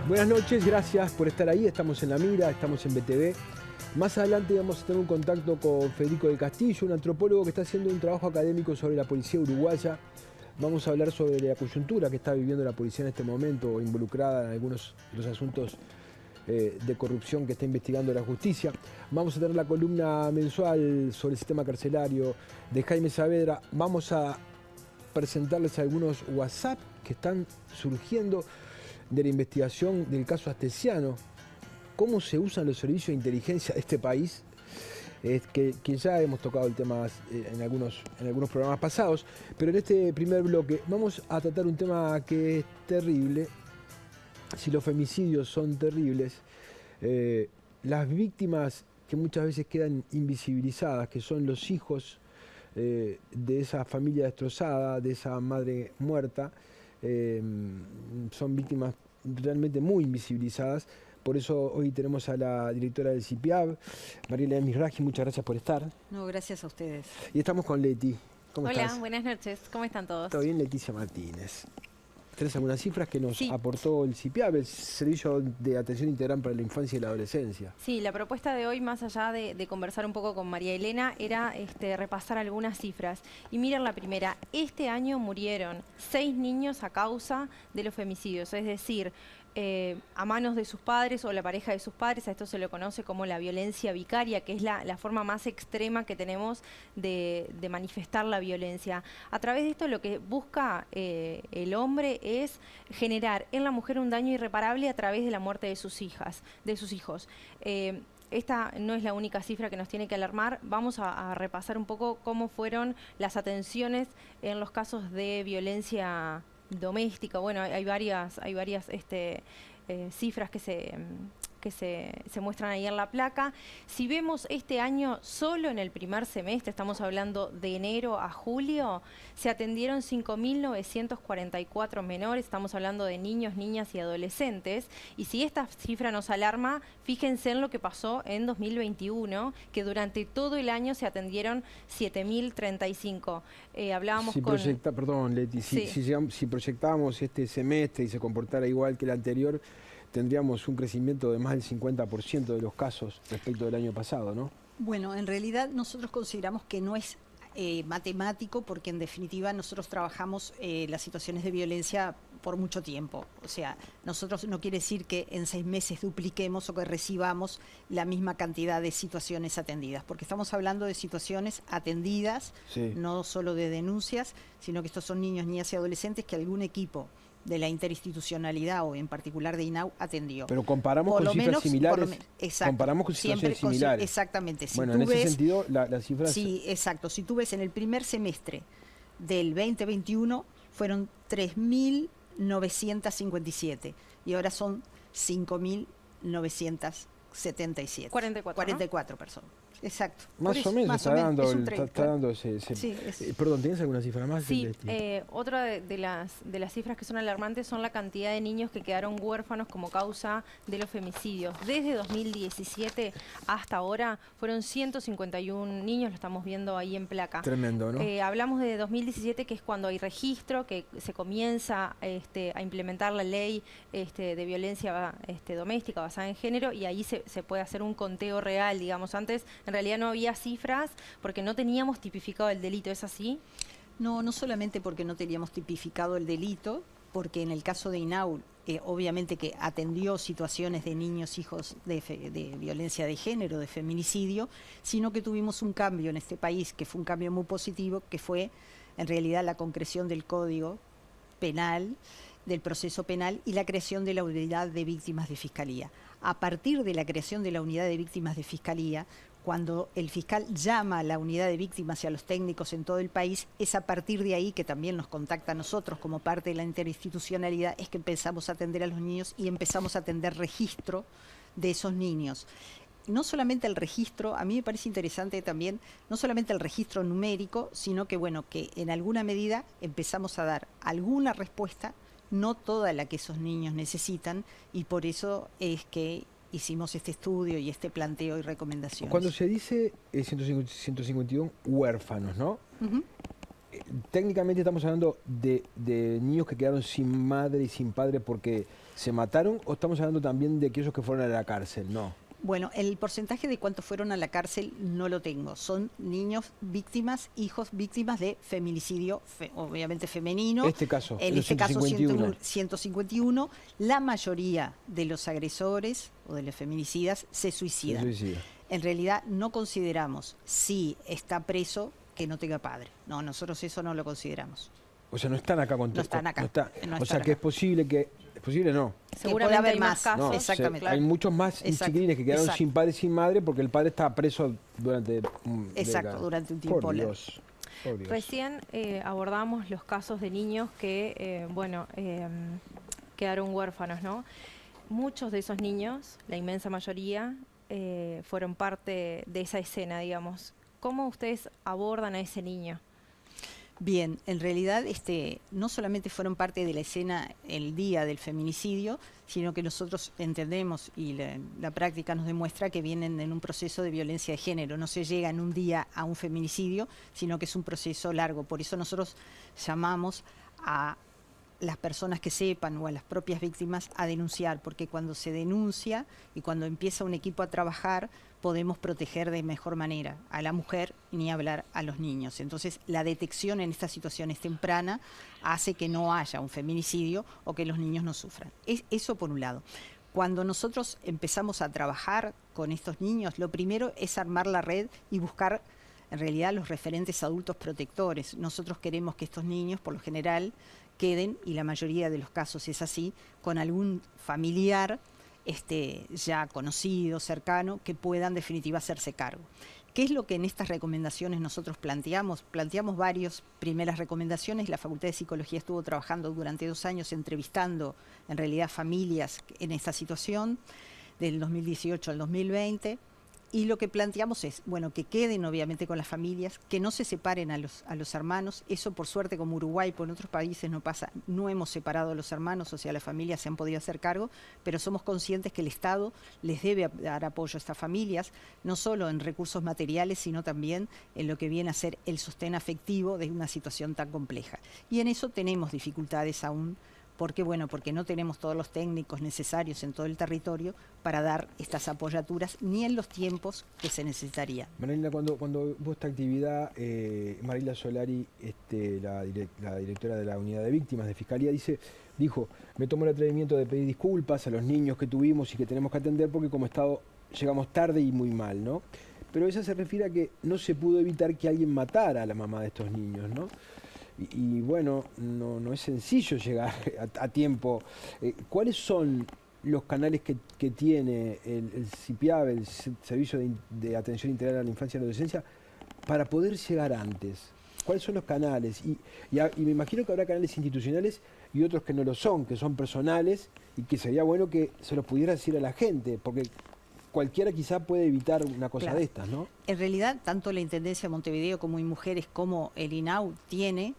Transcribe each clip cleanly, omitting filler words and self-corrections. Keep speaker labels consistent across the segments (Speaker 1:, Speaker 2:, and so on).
Speaker 1: Buenas noches, gracias por estar ahí. Estamos en La Mira, estamos en BTV. Más adelante vamos a tener un contacto con Federico del Castillo, un antropólogo que está haciendo un trabajo académico sobre la policía uruguaya. Vamos a hablar sobre la coyuntura que está viviendo la policía en este momento, involucrada en algunos de los asuntos de corrupción que está investigando la justicia. Vamos a tener la columna mensual sobre el sistema carcelario de Jaime Saavedra. Vamos a presentarles algunos WhatsApp que están surgiendo de la investigación del caso Astesiano. Cómo se usan los servicios de inteligencia de este país, que ya hemos tocado el tema en algunos programas pasados, pero en este primer bloque vamos a tratar un tema que es terrible. Si los femicidios son terribles, las víctimas que muchas veces quedan invisibilizadas, que son los hijos de esa familia destrozada, de esa madre muerta, son víctimas realmente muy invisibilizadas. Por eso hoy tenemos a la directora del CIPIAB, Mariela Misraji, muchas gracias por estar.
Speaker 2: No, gracias a ustedes.
Speaker 1: Y estamos con Leti. ¿Cómo estás?
Speaker 3: Hola, buenas noches. ¿Cómo están todos?
Speaker 1: Todo bien, Leticia Martínez. ¿Tenés algunas cifras que nos aportó el CIPIAB, el Servicio de Atención Integral para la Infancia y la Adolescencia?
Speaker 3: Sí, la propuesta de hoy, más allá de conversar un poco con María Elena, era repasar algunas cifras. Y miren la primera, este año murieron 6 niños a causa de los femicidios, es decir, a manos de sus padres o la pareja de sus padres. A esto se lo conoce como la violencia vicaria, que es la forma más extrema que tenemos de manifestar la violencia. A través de esto lo que busca el hombre es generar en la mujer un daño irreparable a través de la muerte de sus hijos. Esta no es la única cifra que nos tiene que alarmar. Vamos a repasar un poco cómo fueron las atenciones en los casos de violencia doméstica. Bueno, hay varias cifras que se muestran ahí en la placa. Si vemos este año, solo en el primer semestre, estamos hablando de enero a julio, se atendieron 5.944 menores, estamos hablando de niños, niñas y adolescentes. Y si esta cifra nos alarma, fíjense en lo que pasó en 2021, que durante todo el año se atendieron 7.035. Hablábamos
Speaker 1: Perdón, Leti,
Speaker 3: sí.
Speaker 1: si proyectábamos este semestre y se comportara igual que el anterior, tendríamos un crecimiento de más del 50% de los casos respecto del año pasado, ¿no?
Speaker 2: Bueno, en realidad nosotros consideramos que no es matemático, porque en definitiva nosotros trabajamos las situaciones de violencia por mucho tiempo. O sea, nosotros no quiere decir que en 6 meses dupliquemos o que recibamos la misma cantidad de situaciones atendidas, porque estamos hablando de situaciones atendidas, sí, no solo de denuncias, sino que estos son niños, niñas y adolescentes que algún equipo de la interinstitucionalidad o en particular de INAU atendió.
Speaker 1: Pero comparamos con cifras similares.
Speaker 2: Exacto.
Speaker 1: Comparamos con situaciones similares.
Speaker 2: Exactamente. Si
Speaker 1: bueno, en ese sentido, la cifra...
Speaker 2: Sí, exacto. Si tú ves en el primer semestre del 2021, fueron 3.957 y ahora son 5.977. 44 personas. Exacto.
Speaker 1: Más o menos está dando ese... Sí, perdón, ¿tienes alguna cifra más?
Speaker 3: Sí, otra de las cifras que son alarmantes son la cantidad de niños que quedaron huérfanos como causa de los femicidios. Desde 2017 hasta ahora fueron 151 niños, lo estamos viendo ahí en placa.
Speaker 1: Tremendo, ¿no?
Speaker 3: Hablamos de 2017, que es cuando hay registro, que se comienza a implementar la ley de violencia doméstica basada en género, y ahí se puede hacer un conteo real, digamos. Antes en realidad no había cifras porque no teníamos tipificado el delito, ¿es así?
Speaker 2: No, no solamente porque no teníamos tipificado el delito, porque en el caso de INAU, obviamente que atendió situaciones de niños, hijos de violencia de género, de feminicidio, sino que tuvimos un cambio en este país, que fue un cambio muy positivo, que fue en realidad la concreción del Código Penal, del proceso penal, y la creación de la unidad de víctimas de fiscalía. A partir de la creación de la unidad de víctimas de fiscalía, cuando el fiscal llama a la unidad de víctimas y a los técnicos en todo el país, es a partir de ahí que también nos contacta a nosotros como parte de la interinstitucionalidad, es que empezamos a atender a los niños y empezamos a atender registro de esos niños. No solamente el registro, a mí me parece interesante también, no solamente el registro numérico, sino que, bueno, que en alguna medida empezamos a dar alguna respuesta, no toda la que esos niños necesitan, y por eso es que hicimos este estudio y este planteo y recomendaciones.
Speaker 1: Cuando se dice 151 huérfanos, ¿no? técnicamente estamos hablando de niños que quedaron sin madre y sin padre porque se mataron, o estamos hablando también de aquellos que fueron a la cárcel, ¿no?
Speaker 2: Bueno, el porcentaje de cuántos fueron a la cárcel no lo tengo. Son niños víctimas, hijos víctimas de feminicidio, obviamente femenino.
Speaker 1: Este caso,
Speaker 2: en
Speaker 1: los
Speaker 2: este caso
Speaker 1: 151.
Speaker 2: 151. La mayoría de los agresores o de los feminicidas se suicidan.
Speaker 1: Se suicida.
Speaker 2: En realidad no consideramos si está preso que no tenga padre. No, nosotros eso no lo consideramos.
Speaker 1: O sea, no están acá con
Speaker 2: No están acá.
Speaker 1: no está.
Speaker 2: No
Speaker 1: O
Speaker 2: están
Speaker 1: sea, que
Speaker 2: acá.
Speaker 1: es posible que... Es posible, no.
Speaker 3: Seguramente
Speaker 2: haber
Speaker 3: hay más
Speaker 2: más.
Speaker 3: casos.
Speaker 1: No,
Speaker 2: Exactamente.
Speaker 1: hay muchos más
Speaker 2: Exacto.
Speaker 1: chiquilines que quedaron
Speaker 2: Exacto.
Speaker 1: sin padre y sin madre porque el padre estaba preso durante
Speaker 2: Exacto,
Speaker 1: décadas.
Speaker 2: durante un tiempo
Speaker 1: Por
Speaker 2: largo.
Speaker 1: Dios. Por Dios.
Speaker 3: Recién abordamos los casos de niños que, quedaron huérfanos, ¿no? Muchos de esos niños, la inmensa mayoría, fueron parte de esa escena, digamos. ¿Cómo ustedes abordan a ese niño?
Speaker 2: Bien, en realidad no solamente fueron parte de la escena el día del feminicidio, sino que nosotros entendemos y la práctica nos demuestra que vienen en un proceso de violencia de género. No se llega en un día a un feminicidio, sino que es un proceso largo. Por eso nosotros llamamos a las personas que sepan o a las propias víctimas a denunciar, porque cuando se denuncia y cuando empieza un equipo a trabajar, podemos proteger de mejor manera a la mujer y ni hablar a los niños. Entonces, la detección en estas situaciones tempranas hace que no haya un feminicidio o que los niños no sufran. Eso por un lado. Cuando nosotros empezamos a trabajar con estos niños, lo primero es armar la red y buscar en realidad los referentes adultos protectores. Nosotros queremos que estos niños, por lo general, queden, y la mayoría de los casos es así, con algún familiar ya conocido, cercano, que pueda en definitiva hacerse cargo. ¿Qué es lo que en estas recomendaciones nosotros planteamos? Planteamos varias primeras recomendaciones. La Facultad de Psicología estuvo trabajando durante 2 años entrevistando en realidad familias en esta situación, del 2018 al 2020. Y lo que planteamos es, bueno, que queden obviamente con las familias, que no se separen a los hermanos. Eso por suerte como Uruguay, por otros países no pasa, no hemos separado a los hermanos, o sea, las familias se han podido hacer cargo, pero somos conscientes que el Estado les debe dar apoyo a estas familias, no solo en recursos materiales, sino también en lo que viene a ser el sostén afectivo de una situación tan compleja. Y en eso tenemos dificultades aún. ¿Por qué? Bueno, porque no tenemos todos los técnicos necesarios en todo el territorio para dar estas apoyaturas, ni en los tiempos que se necesitaría.
Speaker 1: Marilena, cuando hubo esta actividad, Marila Solari, la directora de la Unidad de Víctimas de Fiscalía, dijo, me tomo el atrevimiento de pedir disculpas a los niños que tuvimos y que tenemos que atender porque como Estado llegamos tarde y muy mal, ¿no? Pero ella se refiere a que no se pudo evitar que alguien matara a la mamá de estos niños, ¿no? Y bueno, no es sencillo llegar a tiempo. ¿Cuáles son los canales que tiene el CIPIAB, el Servicio de Atención Integral a la Infancia y la Adolescencia, para poder llegar antes? ¿Cuáles son los canales? Y me imagino que habrá canales institucionales y otros que no lo son, que son personales, y que sería bueno que se los pudiera decir a la gente, porque cualquiera quizá puede evitar una cosa
Speaker 2: Claro.
Speaker 1: de estas, ¿no?
Speaker 2: En realidad, tanto la Intendencia de Montevideo como Mujeres como el INAU tiene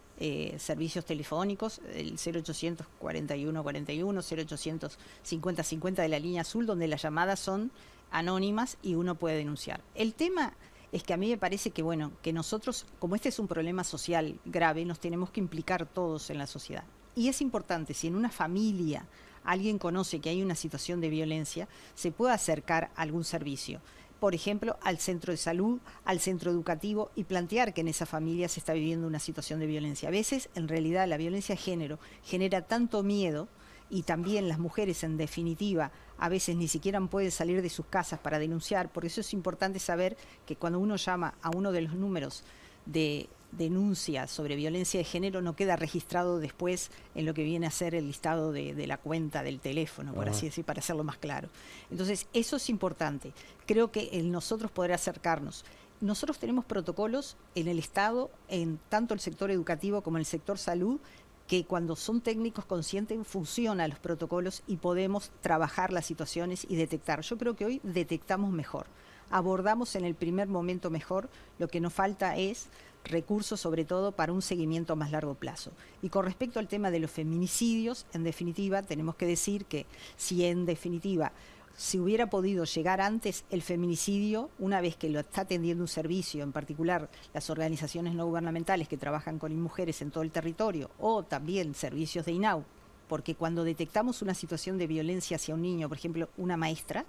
Speaker 2: servicios telefónicos, el 0800 41 41, 0800 50 50 de la línea azul, donde las llamadas son anónimas y uno puede denunciar. El tema es que a mí me parece que, bueno, que nosotros, como este es un problema social grave, nos tenemos que implicar todos en la sociedad. Y es importante, si en una familia alguien conoce que hay una situación de violencia, se puede acercar a algún servicio. Por ejemplo, al centro de salud, al centro educativo, y plantear que en esa familia se está viviendo una situación de violencia. A veces, en realidad, la violencia de género genera tanto miedo, y también las mujeres, en definitiva, a veces ni siquiera pueden salir de sus casas para denunciar. Por eso es importante saber que cuando uno llama a uno de los números de denuncia sobre violencia de género, no queda registrado después en lo que viene a ser el listado de la cuenta del teléfono, por así decir, para hacerlo más claro. Entonces, eso es importante. Creo que el nosotros poder acercarnos. Nosotros tenemos protocolos en el Estado, en tanto el sector educativo como en el sector salud, que cuando son técnicos conscientes funcionan los protocolos y podemos trabajar las situaciones y detectar. Yo creo que hoy detectamos mejor, abordamos en el primer momento mejor, lo que nos falta es recursos sobre todo para un seguimiento a más largo plazo. Y con respecto al tema de los feminicidios, en definitiva tenemos que decir que si en definitiva si hubiera podido llegar antes, el feminicidio, una vez que lo está atendiendo un servicio, en particular las organizaciones no gubernamentales que trabajan con mujeres en todo el territorio, o también servicios de INAU, porque cuando detectamos una situación de violencia hacia un niño, por ejemplo, una maestra,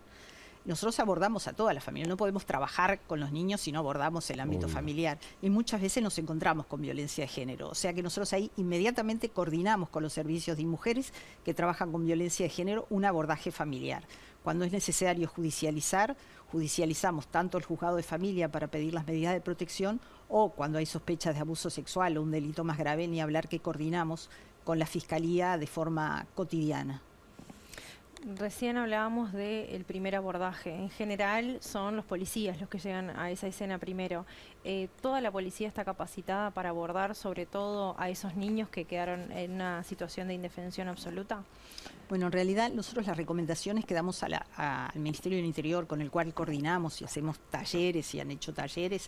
Speaker 2: nosotros abordamos a toda la familia. No podemos trabajar con los niños si no abordamos el ámbito familiar. Y muchas veces nos encontramos con violencia de género. O sea que nosotros ahí inmediatamente coordinamos con los servicios de mujeres que trabajan con violencia de género un abordaje familiar. Cuando es necesario judicializar, judicializamos tanto el juzgado de familia para pedir las medidas de protección, o cuando hay sospechas de abuso sexual o un delito más grave, ni hablar que coordinamos con la Fiscalía de forma cotidiana.
Speaker 3: Recién hablábamos del primer abordaje. En general son los policías los que llegan a esa escena primero. ¿Toda la policía está capacitada para abordar sobre todo a esos niños que quedaron en una situación de indefensión absoluta?
Speaker 2: Bueno, en realidad nosotros las recomendaciones que damos al Ministerio del Interior, con el cual coordinamos y hacemos talleres y han hecho talleres,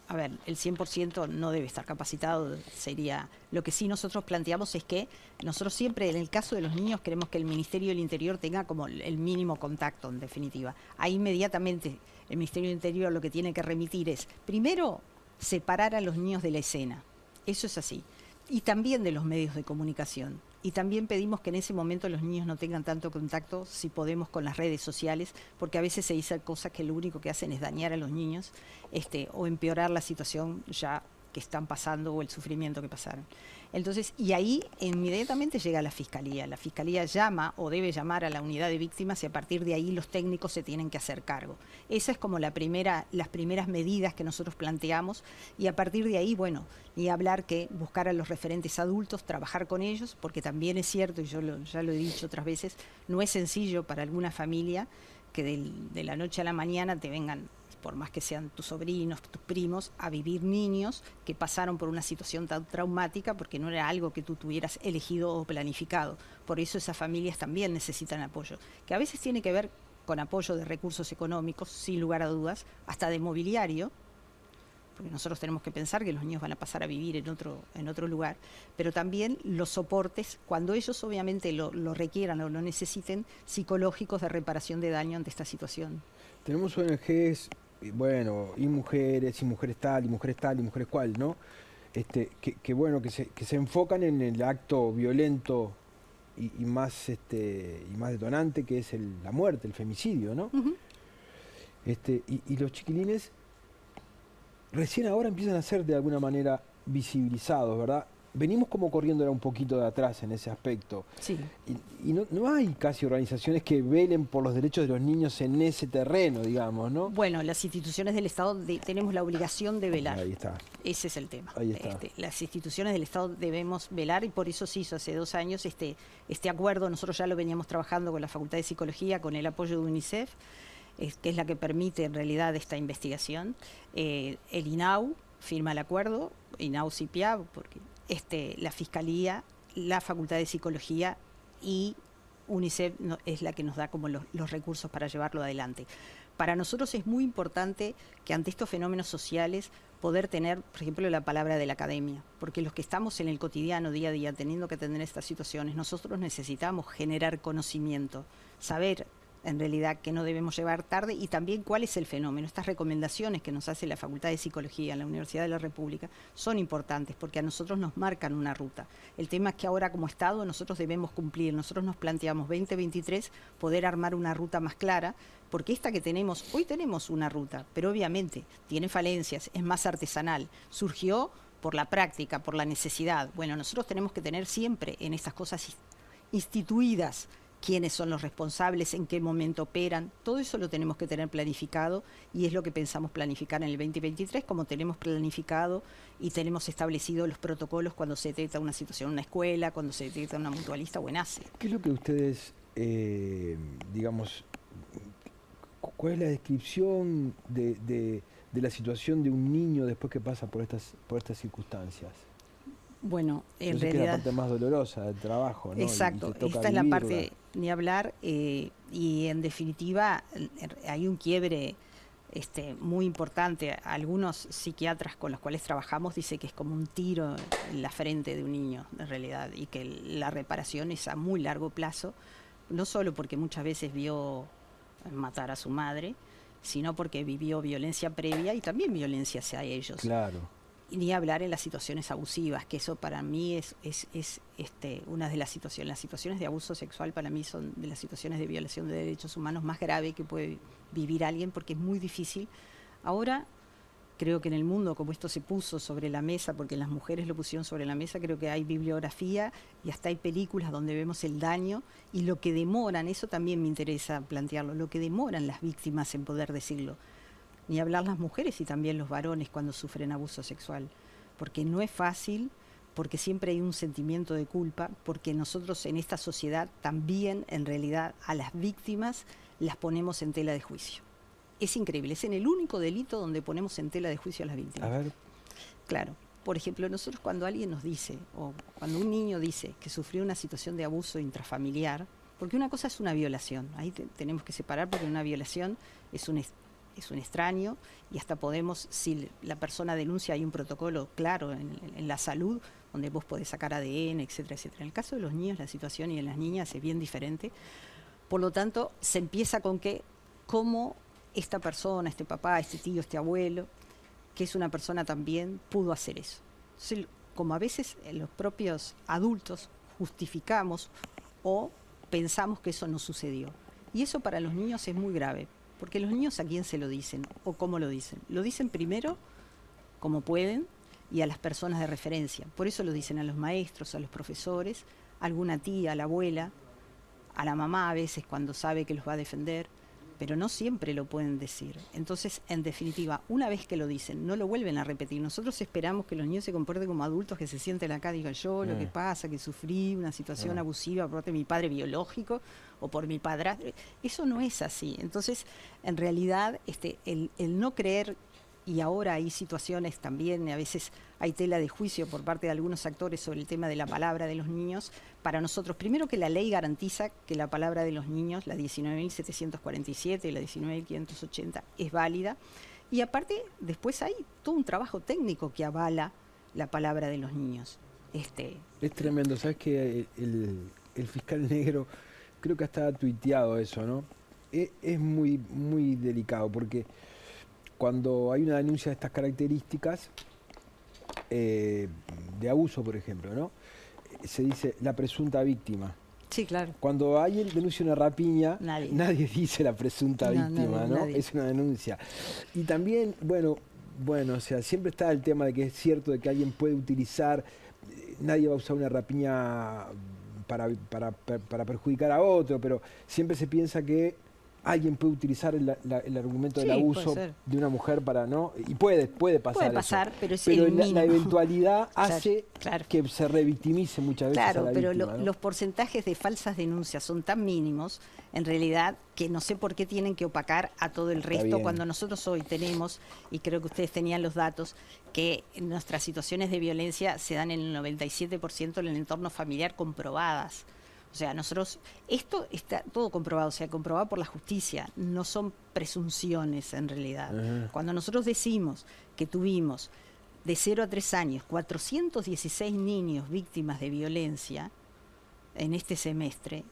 Speaker 2: a ver, el 100% no debe estar capacitado, sería... Lo que sí nosotros planteamos es que nosotros siempre, en el caso de los niños, queremos que el Ministerio del Interior tenga como el mínimo contacto, en definitiva. Ahí inmediatamente el Ministerio del Interior lo que tiene que remitir es, primero, separar a los niños de la escena. Eso es así. Y también de los medios de comunicación. Y también pedimos que en ese momento los niños no tengan tanto contacto, si podemos, con las redes sociales, porque a veces se dicen cosas que lo único que hacen es dañar a los niños, o empeorar la situación ya que están pasando o el sufrimiento que pasaron. Entonces, y ahí inmediatamente llega la Fiscalía. La Fiscalía llama o debe llamar a la unidad de víctimas y a partir de ahí los técnicos se tienen que hacer cargo. Esa es como las primeras medidas que nosotros planteamos y a partir de ahí, bueno, ni hablar que buscar a los referentes adultos, trabajar con ellos, porque también es cierto, y yo ya lo he dicho otras veces, no es sencillo para alguna familia que de la noche a la mañana te vengan, por más que sean tus sobrinos, tus primos, a vivir niños que pasaron por una situación tan traumática porque no era algo que tú tuvieras elegido o planificado. Por eso esas familias también necesitan apoyo, que a veces tiene que ver con apoyo de recursos económicos, sin lugar a dudas, hasta de mobiliario, porque nosotros tenemos que pensar que los niños van a pasar a vivir en otro lugar, pero también los soportes, cuando ellos obviamente lo requieran o lo necesiten, psicológicos de reparación de daño ante esta situación.
Speaker 1: Tenemos ONGs, bueno, y mujeres tal, y mujeres tal, y mujeres cual, ¿no? Que se enfocan en el acto violento y más detonante, que es la muerte, el femicidio, ¿no?
Speaker 2: Uh-huh.
Speaker 1: Y los chiquilines recién ahora empiezan a ser de alguna manera visibilizados, ¿verdad? Venimos como corriendo un poquito de atrás en ese aspecto.
Speaker 2: Sí.
Speaker 1: Y no hay casi organizaciones que velen por los derechos de los niños en ese terreno, digamos, ¿no?
Speaker 2: Bueno, las instituciones del Estado tenemos la obligación de velar.
Speaker 1: Ahí está.
Speaker 2: Ese es el tema.
Speaker 1: Ahí está.
Speaker 2: Las instituciones del Estado debemos velar y por eso se hizo hace 2 años este acuerdo. Nosotros ya lo veníamos trabajando con la Facultad de Psicología, con el apoyo de UNICEF, que es la que permite en realidad esta investigación. El INAU firma el acuerdo, INAU-CIPIA, porque la Fiscalía, la Facultad de Psicología y UNICEF es la que nos da como los recursos para llevarlo adelante. Para nosotros es muy importante que ante estos fenómenos sociales poder tener, por ejemplo, la palabra de la academia, porque los que estamos en el cotidiano, día a día, teniendo que atender estas situaciones, nosotros necesitamos generar conocimiento, saber en realidad que no debemos llevar tarde y también cuál es el fenómeno. Estas recomendaciones que nos hace la Facultad de Psicología en la Universidad de la República son importantes porque a nosotros nos marcan una ruta. El tema es que ahora como Estado nosotros debemos cumplir, nosotros nos planteamos 2023 poder armar una ruta más clara, porque esta que tenemos, hoy tenemos una ruta, pero obviamente tiene falencias, es más artesanal, surgió por la práctica, por la necesidad. Bueno, nosotros tenemos que tener siempre en estas cosas instituidas quiénes son los responsables, en qué momento operan, todo eso lo tenemos que tener planificado y es lo que pensamos planificar en el 2023, como tenemos planificado y tenemos establecido los protocolos cuando se detecta una situación en una escuela, cuando se detecta una mutualista o en ACE.
Speaker 1: ¿Qué es lo que ustedes, cuál es la descripción de la situación de un niño después que pasa por estas circunstancias?
Speaker 2: Bueno, en
Speaker 1: realidad...
Speaker 2: realidad...
Speaker 1: es la parte más dolorosa del trabajo, ¿no?
Speaker 2: Exacto, esta es la parte, ni hablar, y en definitiva hay un quiebre muy importante. Algunos psiquiatras con los cuales trabajamos dicen que es como un tiro en la frente de un niño, en realidad, y que la reparación es a muy largo plazo, no solo porque muchas veces vio matar a su madre, sino porque vivió violencia previa y también violencia hacia ellos.
Speaker 1: Claro.
Speaker 2: Y ni hablar en las situaciones abusivas, que eso para mí es una de las situaciones. Las situaciones de abuso sexual para mí son de las situaciones de violación de derechos humanos más graves que puede vivir alguien, porque es muy difícil. Ahora, creo que en el mundo, como esto se puso sobre la mesa, porque las mujeres lo pusieron sobre la mesa, creo que hay bibliografía y hasta hay películas donde vemos el daño y lo que demoran, eso también me interesa plantearlo, lo que demoran las víctimas en poder decirlo. Ni hablar las mujeres y también los varones cuando sufren abuso sexual, porque no es fácil, porque siempre hay un sentimiento de culpa, porque nosotros en esta sociedad también en realidad a las víctimas las ponemos en tela de juicio. Es increíble, es en el único delito donde ponemos en tela de juicio a las víctimas.
Speaker 1: A ver.
Speaker 2: Claro, por ejemplo, nosotros cuando alguien nos dice, o cuando un niño dice que sufrió una situación de abuso intrafamiliar, porque una cosa es una violación, ahí tenemos que separar, porque una violación es un extraño y hasta podemos, si la persona denuncia, hay un protocolo claro en la salud donde vos podés sacar ADN, etcétera, etcétera. En el caso de los niños la situación y en las niñas es bien diferente. Por lo tanto, se empieza con que cómo esta persona, este papá, este tío, este abuelo, que es una persona también, pudo hacer eso. Entonces, como a veces los propios adultos justificamos o pensamos que eso no sucedió. Y eso para los niños es muy grave. Porque los niños ¿a quién se lo dicen o cómo lo dicen? Lo dicen primero como pueden y a las personas de referencia. Por eso lo dicen a los maestros, a los profesores, a alguna tía, a la abuela, a la mamá a veces cuando sabe que los va a defender, pero no siempre lo pueden decir. Entonces, en definitiva, una vez que lo dicen, no lo vuelven a repetir. Nosotros esperamos que los niños se comporten como adultos, que se sienten acá, digan yo lo que pasa, que sufrí una situación abusiva por parte de mi padre biológico o por mi padrastro. Eso no es así. Entonces, en realidad, el no creer, y ahora hay situaciones también, a veces hay tela de juicio por parte de algunos actores sobre el tema de la palabra de los niños. Para nosotros, primero que la ley garantiza que la palabra de los niños, la 19.747 y la 19.580, es válida. Y aparte, después hay todo un trabajo técnico que avala la palabra de los niños.
Speaker 1: Es tremendo, ¿sabes que el fiscal negro, creo que hasta ha tuiteado eso, ¿no? Es muy, muy delicado, porque cuando hay una denuncia de estas características, de abuso, por ejemplo, ¿no? Se dice la presunta víctima.
Speaker 2: Sí, claro.
Speaker 1: Cuando alguien denuncia una rapiña, nadie dice la presunta víctima, ¿no?
Speaker 2: Nadie.
Speaker 1: Es una denuncia. Y también, bueno, o sea, siempre está el tema de que es cierto de que alguien puede utilizar, nadie va a usar una rapiña para perjudicar a otro, pero siempre se piensa que alguien puede utilizar el argumento del abuso de una mujer para, ¿no? Y puede pasar.
Speaker 2: Puede pasar,
Speaker 1: eso.
Speaker 2: pero es
Speaker 1: pero
Speaker 2: el mínimo.
Speaker 1: la eventualidad hace
Speaker 2: claro.
Speaker 1: que se revictimice muchas veces a la
Speaker 2: pero
Speaker 1: víctima, ¿no?
Speaker 2: los porcentajes de falsas denuncias son tan mínimos, en realidad, que no sé por qué tienen que opacar a todo el resto, cuando nosotros hoy tenemos, y creo que ustedes tenían los datos, que nuestras situaciones de violencia se dan en el 97% en el entorno familiar comprobadas. O sea, nosotros, esto está todo comprobado, o sea, comprobado por la justicia, no son presunciones en realidad. Cuando nosotros decimos que tuvimos de 0 a 3 años 416 niños víctimas de violencia en este semestre,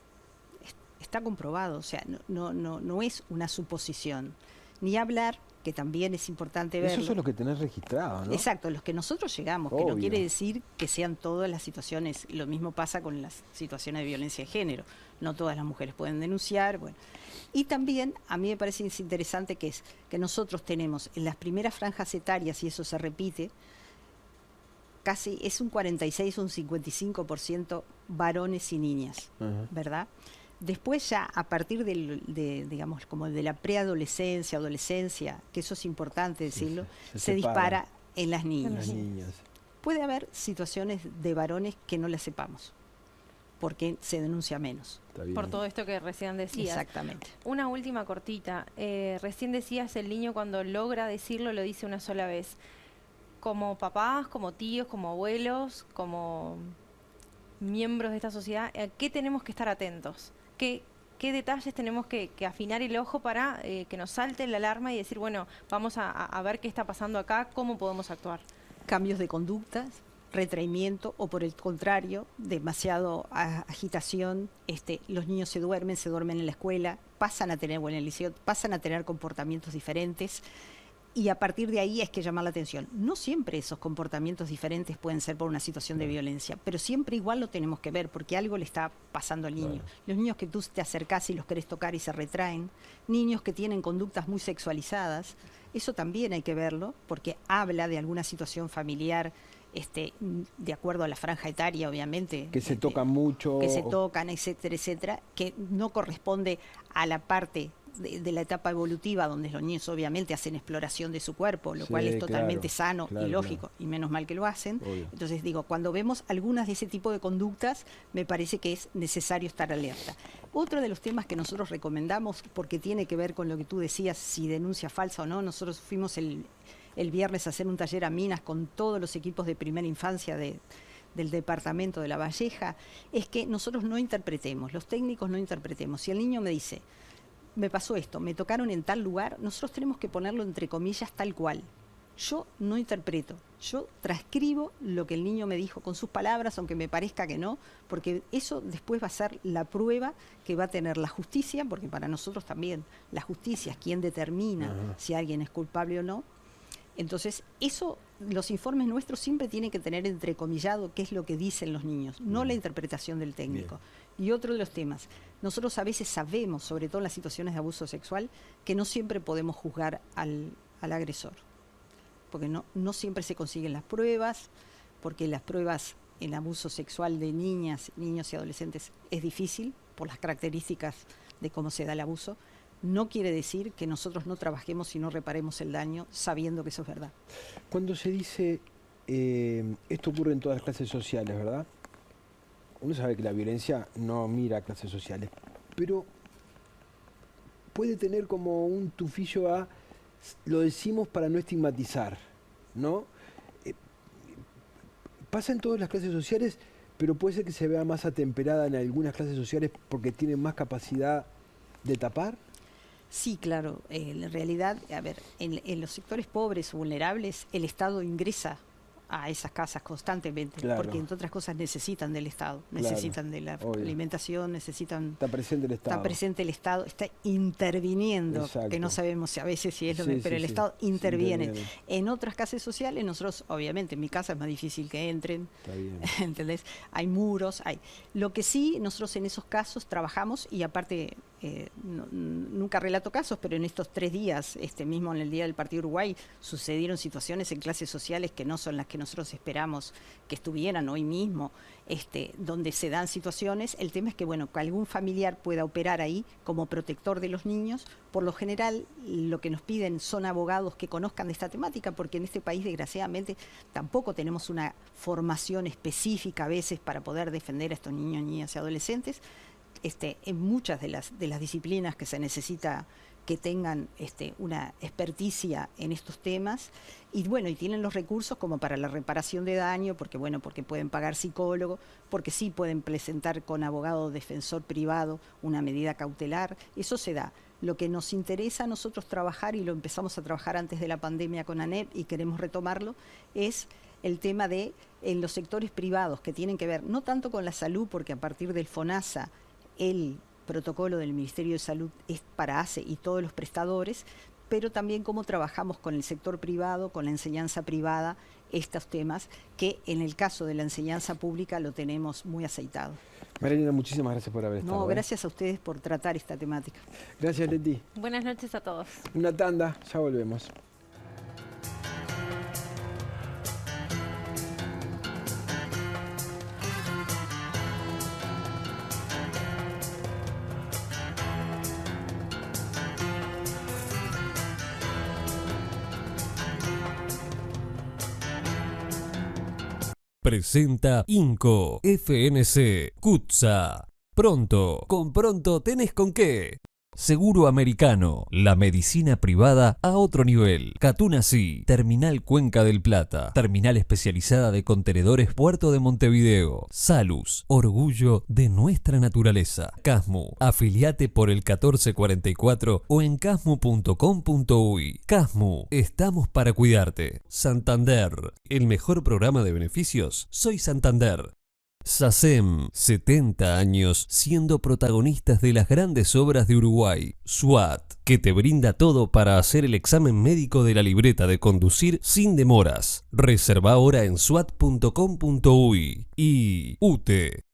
Speaker 2: está comprobado, o sea, no es una suposición. Ni hablar, que también es importante verlo.
Speaker 1: Eso es lo que tenés registrado, ¿no?
Speaker 2: Exacto, los que nosotros llegamos, que no quiere decir que sean todas las situaciones. Lo mismo pasa con las situaciones de violencia de género. No todas las mujeres pueden denunciar. Bueno. Y también, a mí me parece interesante que nosotros tenemos en las primeras franjas etarias, y eso se repite, casi es un 46 o un 55% varones y niñas, ¿verdad? Después ya a partir digamos, como de la preadolescencia, adolescencia, que eso es importante decirlo, se dispara en las niñas. Puede haber situaciones de varones que no las sepamos, porque se denuncia menos.
Speaker 3: Por todo esto que recién decías.
Speaker 2: Exactamente.
Speaker 3: Una última cortita. Recién decías, el niño cuando logra decirlo, lo dice una sola vez. Como papás, como tíos, como abuelos, como miembros de esta sociedad, ¿a qué tenemos que estar atentos? ¿Qué detalles tenemos que afinar el ojo para que nos salte la alarma y decir, bueno, vamos a ver qué está pasando acá, cómo podemos actuar?
Speaker 2: Cambios de conductas, retraimiento o por el contrario, demasiado agitación, los niños se duermen en la escuela, pasan a tener, o en el liceo, pasan a tener comportamientos diferentes. Y a partir de ahí es que llamar la atención. No siempre esos comportamientos diferentes pueden ser por una situación de violencia, pero siempre igual lo tenemos que ver porque algo le está pasando al niño. Los niños que tú te acercás y los querés tocar y se retraen, niños que tienen conductas muy sexualizadas, eso también hay que verlo porque habla de alguna situación familiar, de acuerdo a la franja etaria, obviamente.
Speaker 1: Que se tocan mucho.
Speaker 2: Que se tocan, etcétera, etcétera, que no corresponde a la parte de la etapa evolutiva donde los niños obviamente hacen exploración de su cuerpo, lo cual es totalmente sano y lógico, y menos mal que lo hacen.
Speaker 1: Obvio.
Speaker 2: Entonces digo, cuando vemos algunas de ese tipo de conductas, me parece que es necesario estar alerta. Otro de los temas que nosotros recomendamos, porque tiene que ver con lo que tú decías, si denuncia falsa o no, nosotros fuimos el viernes a hacer un taller a Minas con todos los equipos de primera infancia del departamento de La Valleja, es que nosotros no interpretemos, los técnicos no interpretemos. Si el niño me dice, me pasó esto, me tocaron en tal lugar, nosotros tenemos que ponerlo entre comillas tal cual. Yo no interpreto, yo transcribo lo que el niño me dijo con sus palabras, aunque me parezca que no, porque eso después va a ser la prueba que va a tener la justicia, porque para nosotros también la justicia es quien determina si alguien es culpable o no. Entonces, eso, los informes nuestros siempre tienen que tener entrecomillado qué es lo que dicen los niños, no la interpretación del técnico. Bien. Y otro de los temas, nosotros a veces sabemos, sobre todo en las situaciones de abuso sexual, que no siempre podemos juzgar al agresor, porque no siempre se consiguen las pruebas, porque las pruebas en abuso sexual de niñas, niños y adolescentes es difícil por las características de cómo se da el abuso. No quiere decir que nosotros no trabajemos y no reparemos el daño sabiendo que eso es verdad.
Speaker 1: Cuando se dice, esto ocurre en todas las clases sociales, ¿verdad? Uno sabe que la violencia no mira a clases sociales, pero puede tener como un tufillo a, lo decimos para no estigmatizar, ¿no? Pasa en todas las clases sociales, pero puede ser que se vea más atemperada en algunas clases sociales porque tienen más capacidad de tapar.
Speaker 2: Sí, claro. En realidad, a ver, en los sectores pobres o vulnerables, el Estado ingresa a esas casas constantemente, porque entre otras cosas necesitan del Estado, necesitan de la alimentación, necesitan...
Speaker 1: Está presente el Estado.
Speaker 2: Está presente el Estado, está interviniendo, que no sabemos si a veces si es lo mismo, pero el Estado interviene. En otras casas sociales, nosotros, obviamente, en mi casa es más difícil que entren, ¿entendés? Hay muros, hay... Lo que sí, nosotros en esos casos trabajamos, y aparte... nunca relato casos, pero en estos 3 días, mismo en el Día del Partido Uruguay, sucedieron situaciones en clases sociales que no son las que nosotros esperamos que estuvieran hoy mismo, donde se dan situaciones. El tema es que, bueno, que algún familiar pueda operar ahí como protector de los niños. Por lo general, lo que nos piden son abogados que conozcan de esta temática, porque en este país, desgraciadamente, tampoco tenemos una formación específica a veces para poder defender a estos niños, niñas y adolescentes. En muchas de las disciplinas que se necesita que tengan una experticia en estos temas, y bueno, y tienen los recursos como para la reparación de daño, porque bueno, porque pueden pagar psicólogo, porque sí pueden presentar con abogado defensor privado una medida cautelar, eso se da. Lo que nos interesa a nosotros trabajar, y lo empezamos a trabajar antes de la pandemia con ANEP y queremos retomarlo, es el tema de en los sectores privados que tienen que ver no tanto con la salud, porque a partir del FONASA el protocolo del Ministerio de Salud es para ACE y todos los prestadores, pero también cómo trabajamos con el sector privado, con la enseñanza privada, estos temas que en el caso de la enseñanza pública lo tenemos muy aceitado.
Speaker 1: María Elena, muchísimas gracias por haber estado.
Speaker 2: No, gracias a ustedes por tratar esta temática.
Speaker 1: Gracias, Leti.
Speaker 3: Buenas noches a todos.
Speaker 1: Una tanda, ya volvemos.
Speaker 4: Presenta Inco FNC Cutsa. Pronto, con pronto tenés con qué. Seguro Americano, la medicina privada a otro nivel. Catunasí, Terminal Cuenca del Plata, terminal especializada de contenedores Puerto de Montevideo. Salus, orgullo de nuestra naturaleza. Casmu, afiliate por el 1444 o en casmu.com.uy. Casmu, estamos para cuidarte. Santander, el mejor programa de beneficios. Soy Santander. SACEM, 70 años siendo protagonistas de las grandes obras de Uruguay. SWAT, que te brinda todo para hacer el examen médico de la libreta de conducir sin demoras. Reserva ahora en swat.com.uy. Y UTE,